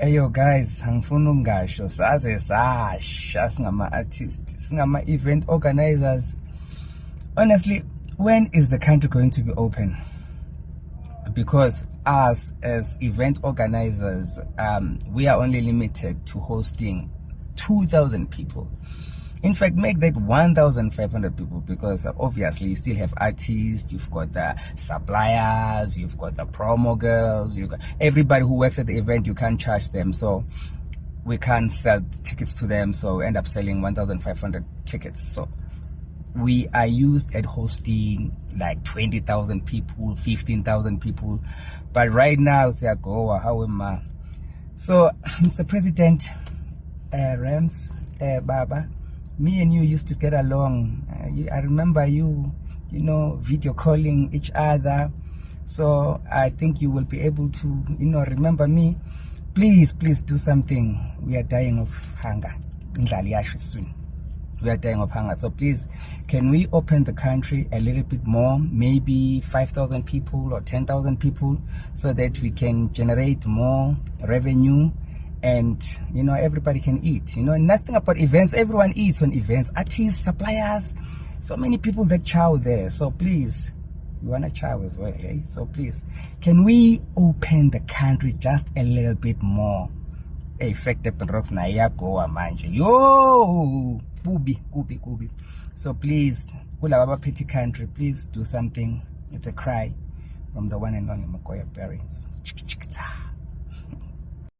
Yo guys, angifuna ukungasho saze sasha singama-artists, singama-event organizers. Honestly, when is the country going to be open? Because us as event organizers, we are only limited to hosting 2,000 people. In fact, make that 1,500 people, because obviously you still have artists, you've got the suppliers, you've got the promo girls, you've got everybody who works at the event. You can't charge them, so we can't sell tickets to them, so end up selling 1,500 tickets. So we are used at hosting like 20,000 people, 15,000 people, but right now they are going, how am I? So Mr. President, Rams, Baba, me and you used to get along. I remember you know, video calling each other. So I think you will be able to, you know, remember me. Please do something. We are dying of hunger. Soon. We are dying of hunger. So please, can we open the country a little bit more? Maybe 5,000 people or 10,000 people, so that we can generate more revenue. And you know, everybody can eat. You know, nothing about events, everyone eats on events, artists, suppliers, so many people that chow there. So please, you wanna chow as well, eh? So please, can we open the country just a little bit more? Effect rocks na yagoa manje, yo kubi. So please, kulaba petty country, please do something. It's a cry from the one and only Makoya parents.